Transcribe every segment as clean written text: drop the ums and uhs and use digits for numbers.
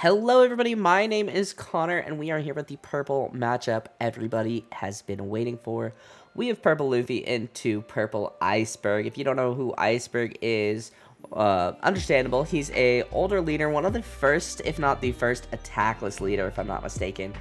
Hello everybody, my name is Connor and we are here with the purple matchup everybody has been waiting for. We have Purple Luffy into Purple Iceberg. If you don't know who Iceberg is, understandable. He's a older leader, one of the first, if not the first, attackless leader, if I'm not mistaken.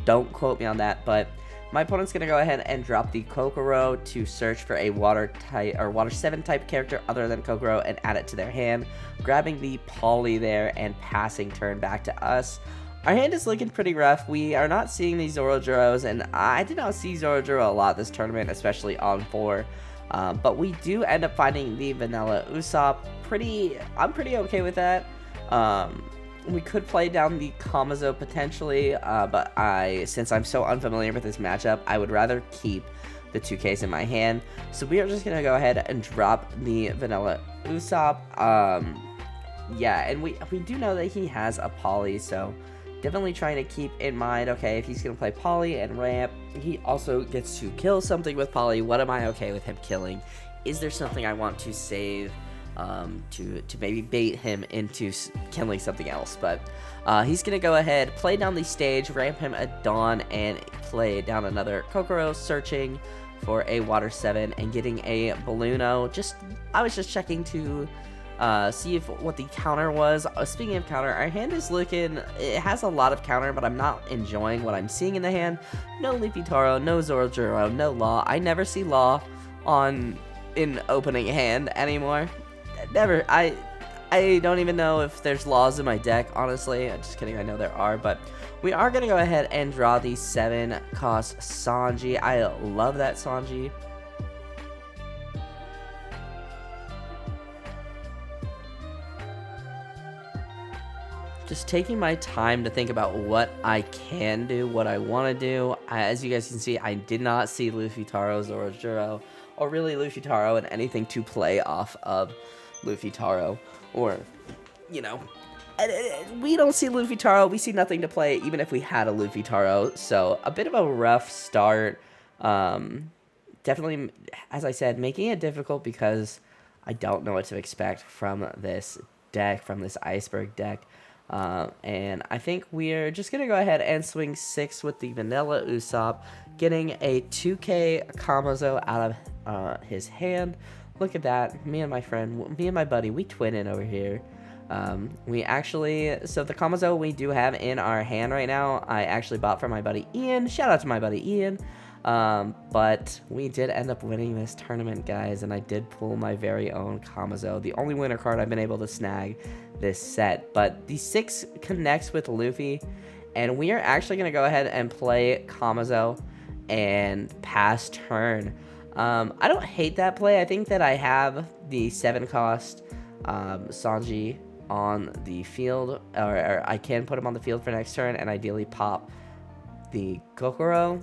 Don't quote me on that, but my opponent's gonna go ahead and drop the Kokoro to search for a water type or water 7 type character other than Kokoro and add it to their hand, grabbing the Poly there and passing turn back to us. Our hand is looking pretty rough. We are not seeing these Zorojuros, and I did not see Zorojuro a lot this tournament, especially on 4. But we do end up finding the vanilla Usopp. I'm pretty okay with that. We could play down the Kamazo potentially, but since I'm so unfamiliar with this matchup, I would rather keep the 2Ks in my hand. So we are just going to go ahead and drop the vanilla Usopp. Yeah, and we do know that he has a Poly, so definitely trying to keep in mind, okay, if he's going to play Poly and ramp, he also gets to kill something with Poly. What am I okay with him killing? Is there something I want to save to maybe bait him into killing something else? But he's gonna go ahead, play down the stage, ramp him a Dawn, and play down another Kokoro, searching for a water 7 and getting a Balluno. I was just checking to see what the counter was. Speaking of counter, our hand is looking, it has a lot of counter, but I'm not enjoying what I'm seeing in the hand. No Leafy Taro, no Zorojuro, no Law. I never see Law in opening hand anymore. Never. I don't even know if there's laws in my deck, honestly. I'm just kidding, I know there are, but we are going to go ahead and draw the 7 cost Sanji. I love that Sanji. Just taking my time to think about what I can do, what I want to do. As you guys can see, I did not see Luffy Taro, Zorojuro, or really Luffy Taro and anything to play off of Luffy Taro, or, you know, we don't see Luffy Taro, we see nothing to play even if we had a Luffy Taro, so a bit of a rough start. Definitely, as I said, making it difficult because I don't know what to expect from this deck, from this Iceberg deck. And I think we're just going to go ahead and swing 6 with the vanilla Usopp, getting a 2K Kamazo out of his hand. Look at that, me and my buddy, we twinning over here. So the Kamazo we do have in our hand right now, I actually bought from my buddy Ian. Shout out to my buddy Ian. But we did end up winning this tournament, guys, and I did pull my very own Kamazo, the only winner card I've been able to snag this set. But the 6 connects with Luffy, and we are actually going to go ahead and play Kamazo and pass turn. I don't hate that play. I think that I have the 7 cost Sanji on the field, or I can put him on the field for next turn and ideally pop the Kokoro.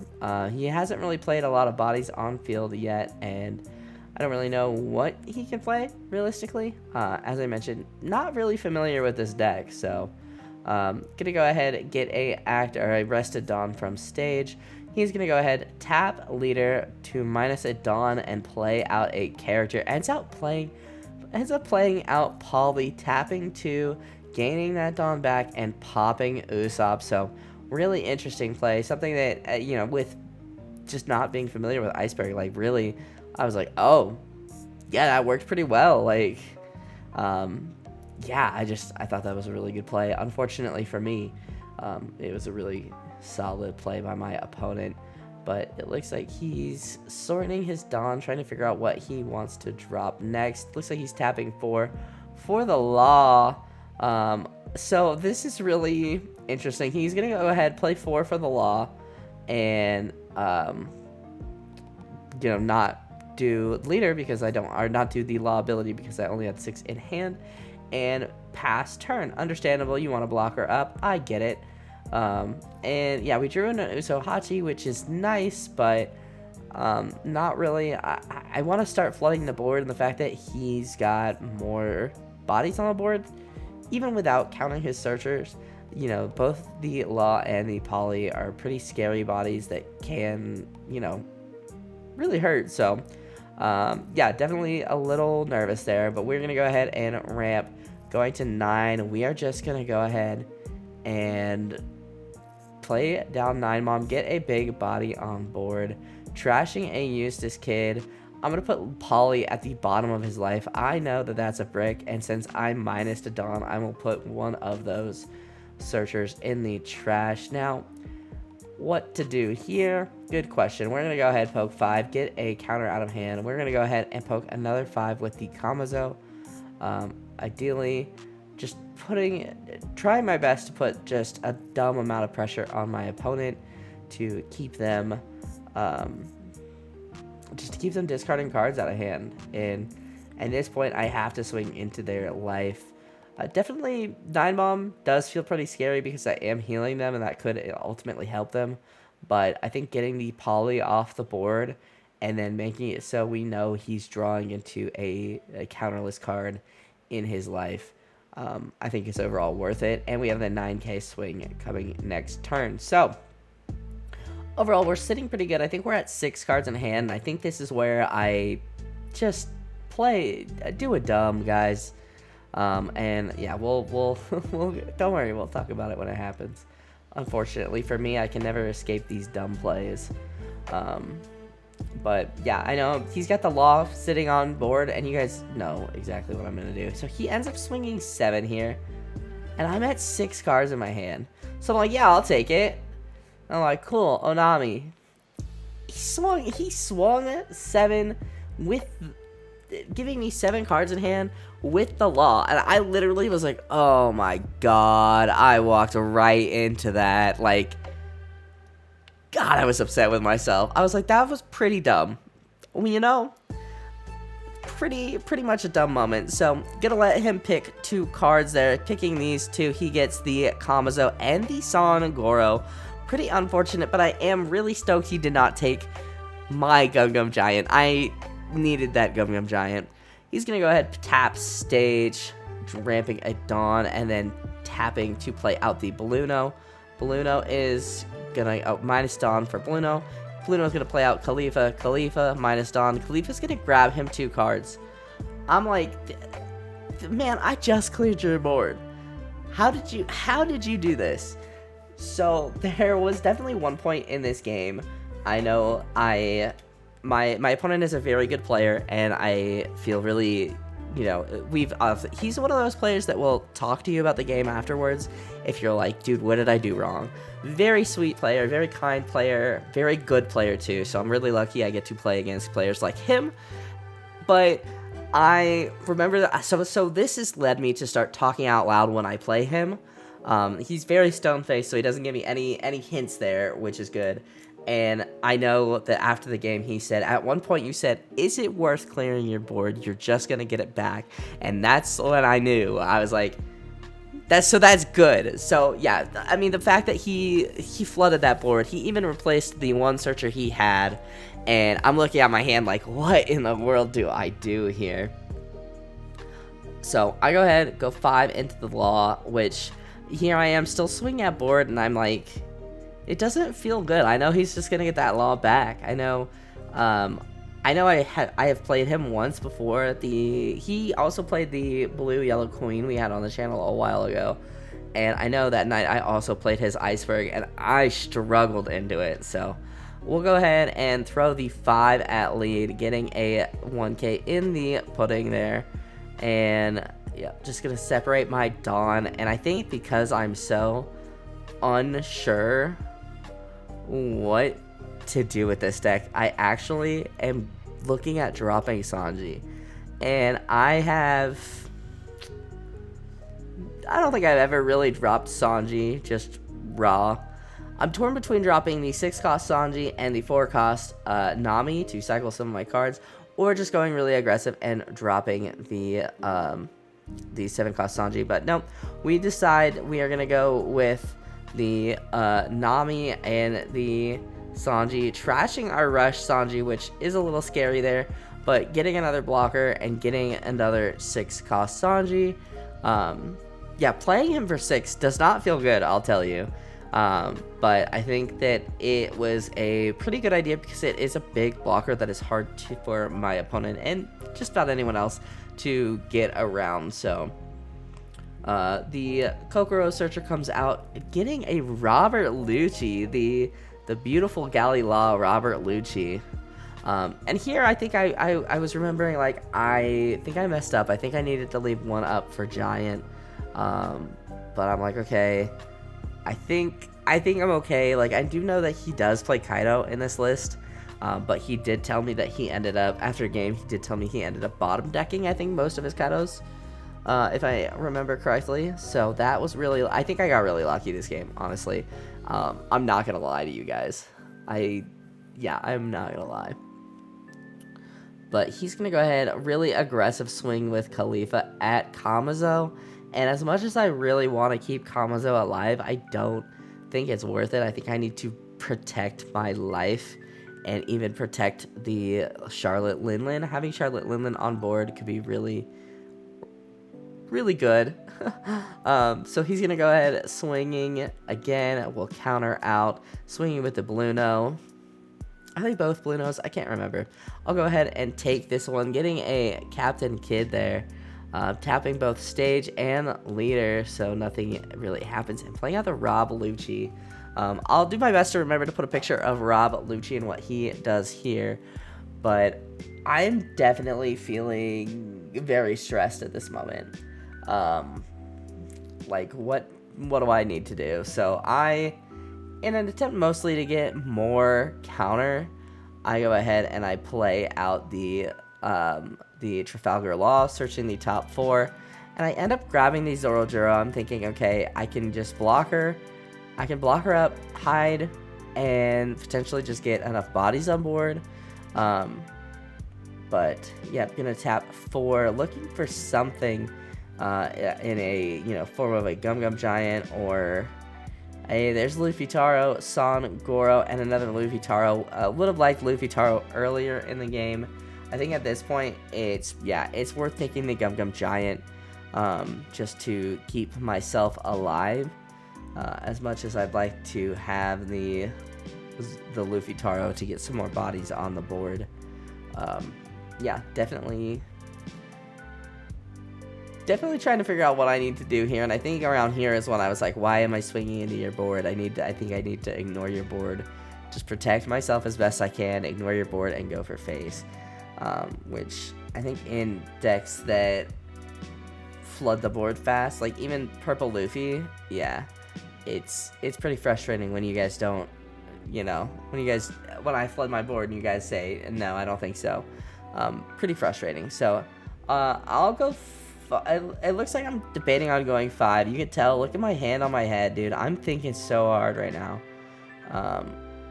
He hasn't really played a lot of bodies on field yet, and I don't really know what he can play realistically. As I mentioned, not really familiar with this deck, so gonna go ahead and get a rested Dawn from stage. He's gonna go ahead, tap leader to minus a Dawn and play out a character. Ends up playing out Poly, tapping 2, gaining that Dawn back, and popping Usopp. So really interesting play, something that, you know, with just not being familiar with Iceberg, like, really, I was like, oh, yeah, that worked pretty well. Like, yeah, I thought that was a really good play. Unfortunately for me, it was a really solid play by my opponent, but it looks like he's sorting his Dawn, trying to figure out what he wants to drop next. Looks like he's tapping for the Law. So this is really interesting. He's gonna go ahead, play 4 for the Law, and you know, not do leader because not do the Law ability because I only had 6 in hand, and pass turn. Understandable, you want to block her up, I get it. And yeah, we drew an Usohachi, which is nice, but not really. I want to start flooding the board, and the fact that he's got more bodies on the board, even without counting his searchers, you know, both the Law and the Poly are pretty scary bodies that can, you know, really hurt. So yeah, definitely a little nervous there, but we're gonna go ahead and ramp. Going to 9, we are just gonna go ahead and play down 9 Mom, get a big body on board, trashing a Eustace Kid. I'm going to put Polly at the bottom of his life. I know that that's a brick, and since I'm minus to Dawn, I will put one of those searchers in the trash. Now, what to do here? Good question. We're going to go ahead, poke 5, get a counter out of hand. We're going to go ahead and poke another 5 with the Kamazo. Ideally, just trying my best to put just a dumb amount of pressure on my opponent to keep them, discarding cards out of hand. And at this point, I have to swing into their life. Definitely, 9 Mom does feel pretty scary because I am healing them, and that could ultimately help them. But I think getting the Poly off the board and then making it so we know he's drawing into a counterless card in his life, I think is overall worth it. And we have the 9k swing coming next turn. So, overall, we're sitting pretty good. I think we're at 6 cards in hand. And I think this is where I just do a dumb, guys. And yeah, we'll don't worry, we'll talk about it when it happens. Unfortunately for me, I can never escape these dumb plays. But yeah, I know he's got the Law sitting on board, and you guys know exactly what I'm gonna do. So he ends up swinging 7 here, and I'm at 6 cards in my hand. So I'm like, yeah, I'll take it. I'm like, cool, Onami. He swung 7 with, giving me 7 cards in hand with the Law, and I literally was like, oh my god, I walked right into that. Like, god, I was upset with myself. I was like, that was pretty dumb. Well, you know, pretty much a dumb moment. So gonna let him pick 2 cards there. Picking these 2, he gets the Kamazo and the Son Goro. Pretty unfortunate, but I am really stoked he did not take my Gum Gum Giant. I needed that Gum Gum Giant. He's gonna go ahead, tap stage, ramping a Dawn, and then tapping to play out the Balluno. Balluno is gonna minus Dawn for Balluno. Balluno's gonna play out Khalifa. Khalifa minus Dawn. Khalifa's gonna grab him 2 cards. I'm like, man, I just cleared your board. How did you do this? So there was definitely one point in this game. I know my opponent is a very good player, and I feel really, you know, he's one of those players that will talk to you about the game afterwards if you're like, dude, what did I do wrong? Very sweet player, very kind player, very good player too, so I'm really lucky I get to play against players like him. But I remember that, so this has led me to start talking out loud when I play him. He's very stone-faced, so he doesn't give me any hints there, which is good. And I know that after the game, he said, at one point you said, is it worth clearing your board? You're just going to get it back. And that's when I knew. I was like, that's good. So yeah, I mean, the fact that he flooded that board, he even replaced the one searcher he had. And I'm looking at my hand like, what in the world do I do here? So I go ahead, go 5 into the Law, which here I am still swinging at board, and I'm like, it doesn't feel good. I know he's just gonna get that Law back. I know I have played him once before. He also played the Blue Yellow Queen we had on the channel a while ago, and I know that night I also played his Iceberg, and I struggled into it. So we'll go ahead and throw the 5 at lead, getting a 1k in the pudding there, and yeah, just gonna separate my Dawn. And I think because I'm so unsure what to do with this deck, I actually am looking at dropping Sanji. And I don't think I've ever really dropped Sanji just raw. I'm torn between dropping the 6-cost Sanji and the 4-cost Nami to cycle some of my cards, or just going really aggressive and dropping the 7-cost Sanji. But no, we decide we are going to go with the Nami and the Sanji, trashing our Rush Sanji, which is a little scary there, but getting another blocker and getting another 6-cost Sanji. Yeah, playing him for 6 does not feel good, I'll tell you. But I think that it was a pretty good idea because it is a big blocker that is hard for my opponent and just about anyone else to get around. So The Kokoro Searcher comes out, getting a Robert Lucci, the beautiful Galley Law Robert Lucci. And here I think I was remembering, like, I think I messed up. I think I needed to leave one up for Giant. But I'm like, okay, I think I'm okay. Like, I do know that he does play Kaido in this list. But he did tell me that he ended up, after a game, he did tell me he ended up bottom decking, I think, most of his Kaidos. If I remember correctly. So that was really, I think I got really lucky this game, honestly. I'm not gonna lie to you guys. I'm not gonna lie. But he's gonna go ahead, really aggressive swing with Khalifa at Kamazo. And as much as I really want to keep Kamazo alive, I don't think it's worth it. I think I need to protect my life and even protect the Charlotte Linlin. Having Charlotte Linlin on board could be really, really good. So he's gonna go ahead swinging again. We'll counter out, swinging with the Blue No. I think both Blue Nos, I can't remember. I'll go ahead and take this one, getting a Captain Kid there, tapping both stage and leader, so nothing really happens, and playing out the Rob Lucci. I'll do my best to remember to put a picture of Rob Lucci and what he does here, but I'm definitely feeling very stressed at this moment. Like, what do I need to do? So in an attempt mostly to get more counter, I go ahead and I play out the Trafalgar Law, searching the top 4, and I end up grabbing the Zorojuro. I'm thinking, okay, I can just block her. I can block her up, hide, and potentially just get enough bodies on board. But yeah, I'm gonna tap 4, looking for something in a form of a Gum Gum Giant, or there's Luffy Taro, Son, Goro, and another Luffy Taro. Would have liked Luffy Taro earlier in the game. I think at this point it's worth taking the Gum Gum Giant, just to keep myself alive. As much as I'd like to have the Luffy Taro to get some more bodies on the board. Yeah, definitely trying to figure out what I need to do here, and I think around here is when I was like, why am I swinging into your board? I think I need to ignore your board, just protect myself as best I can, ignore your board, and go for face. Which I think in decks that flood the board fast, like even Purple Luffy, yeah, it's pretty frustrating when you guys don't, when I flood my board and you guys say, no, I don't think so. Pretty frustrating. So I'll go. It looks like I'm debating on going 5. You can tell. Look at my hand on my head, dude. I'm thinking so hard right now.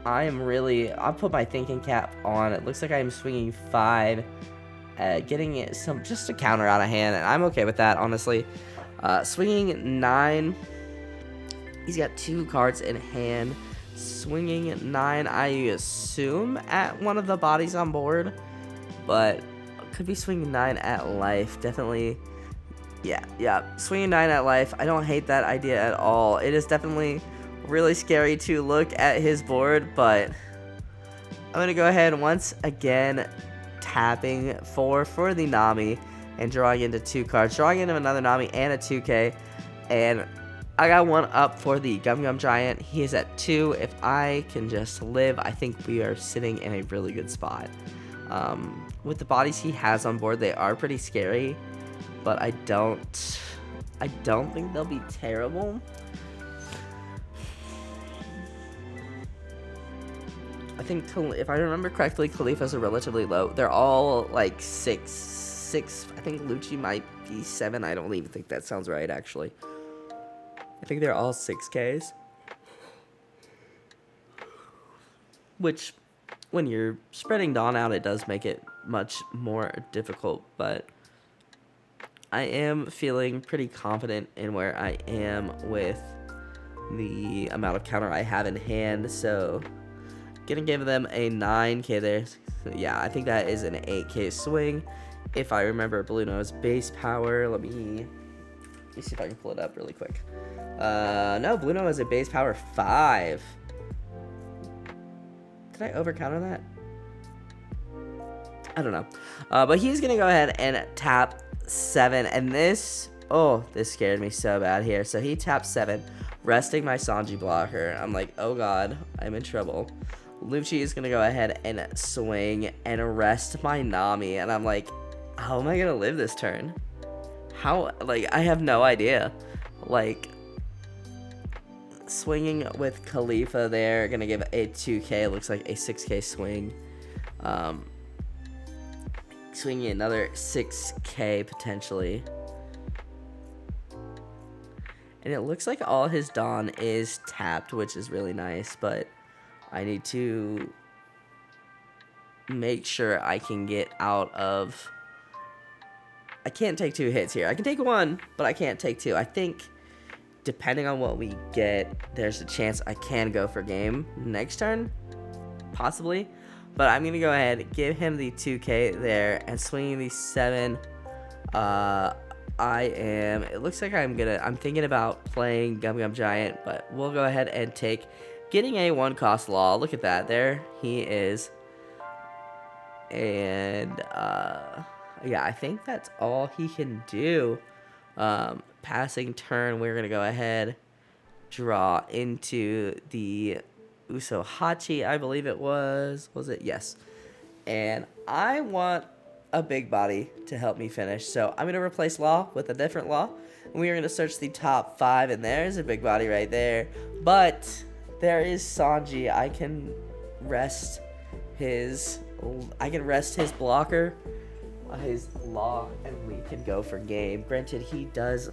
I'll put my thinking cap on. It looks like I'm swinging 5, getting just a counter out of hand, and I'm okay with that, honestly. Swinging 9. He's got 2 cards in hand. Swinging 9, I assume, at one of the bodies on board, but could be swinging 9 at life. Definitely. Yeah, swinging 9 at life. I don't hate that idea at all. It is definitely really scary to look at his board, but I'm going to go ahead once again, tapping 4 for the Nami, and drawing into 2 cards, drawing into another Nami and a 2K, and I got 1 up for the Gum Gum Giant. He is at 2. If I can just live, I think we are sitting in a really good spot. With the bodies he has on board, they are pretty scary, but I don't think they'll be terrible. I think, if I remember correctly, Khalifa's are relatively low. They're all like 6. I think Lucci might be 7. I don't even think that sounds right, actually. I think they're all 6Ks. Which, when you're spreading Dawn out, it does make it much more difficult, but I am feeling pretty confident in where I am with the amount of counter I have in hand, so gonna give them a 9K there. So yeah, I think that is an 8K swing. If I remember Blue Nose base power, let me see if I can pull it up really quick. No, Blue Nose is a base power 5. Did I over counter that? I don't know. But he's gonna go ahead and tap 7, and this Oh, this scared me so bad here. So he taps 7, resting my Sanji blocker. I'm like, oh god, I'm in trouble. Luffy is going to go ahead and swing and rest my Nami. And I'm like, how am I going to live this turn? How, like, I have no idea. Like, swinging with Khalifa there, going to give a 2k, looks like a 6k swing. Swinging another 6k potentially. And it looks like all his Dawn is tapped, which is really nice, but I need to make sure I can get out of... I can't take 2 hits here. I can take 1, but I can't take 2. I think, depending on what we get, there's a chance I can go for game next turn, possibly. But I'm going to go ahead, give him the 2k there, and swinging the 7. It looks like I'm thinking about playing Gum Gum Giant, but we'll go ahead and take... Getting a 1-cost Law. Look at that. There he is. And, yeah, I think that's all he can do. Passing turn, we're going to go ahead, draw into the Uso Hachi, I believe it was. Was it? Yes. And I want a big body to help me finish. So I'm going to replace Law with a different Law. And we are going to search the top 5, and there's a big body right there. But... there is Sanji. I can rest his blocker, his Law, and we can go for game. Granted, he doesn't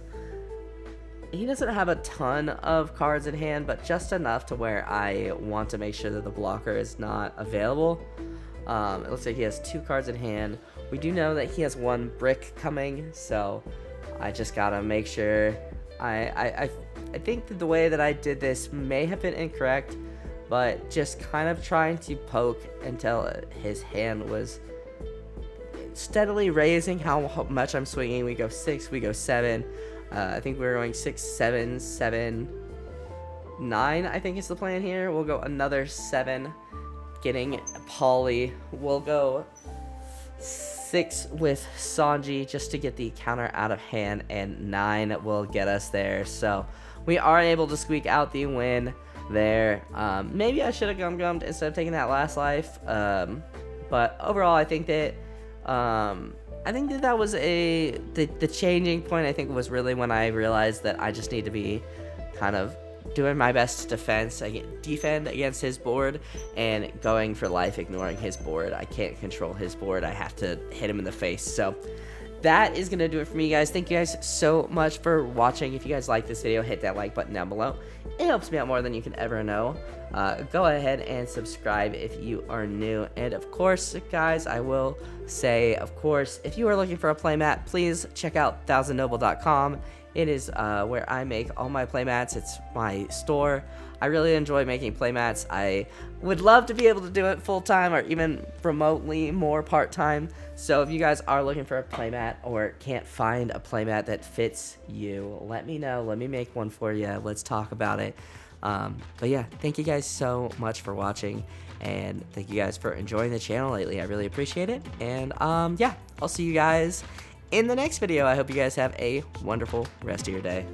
have a ton of cards in hand, but just enough to where I want to make sure that the blocker is not available. It looks like he has 2 cards in hand. We do know that he has 1 brick coming, so I just gotta make sure. I think that the way that I did this may have been incorrect, but just kind of trying to poke until his hand was steadily raising how much I'm swinging. We go 6, we go 7. I think we're going 6, 7, 7, 9, I think is the plan here. We'll go another 7, getting Polly. We'll go 6 with Sanji just to get the counter out of hand, and 9 will get us there. So we are able to squeak out the win there. Maybe I should have gum-gummed instead of taking that last life. But overall, I think that that was the changing point. I think was really when I realized that I just need to be kind of doing my best defend against his board and going for life, ignoring his board. I can't control his board. I have to hit him in the face. So that is going to do it for me, guys. Thank you guys so much for watching. If you guys like this video, hit that like button down below. It helps me out more than you can ever know. Go ahead and subscribe if you are new. And of course, guys, I will say, of course, if you are looking for a playmat, please check out thousandnoble.com. It is where I make all my playmats. It's my store. I really enjoy making playmats. I would love to be able to do it full-time or even remotely more part-time. So if you guys are looking for a playmat or can't find a playmat that fits you, let me know. Let me make one for you. Let's talk about it. But yeah, thank you guys so much for watching, and thank you guys for enjoying the channel lately. I really appreciate it. And yeah, I'll see you guys in the next video. I hope you guys have a wonderful rest of your day.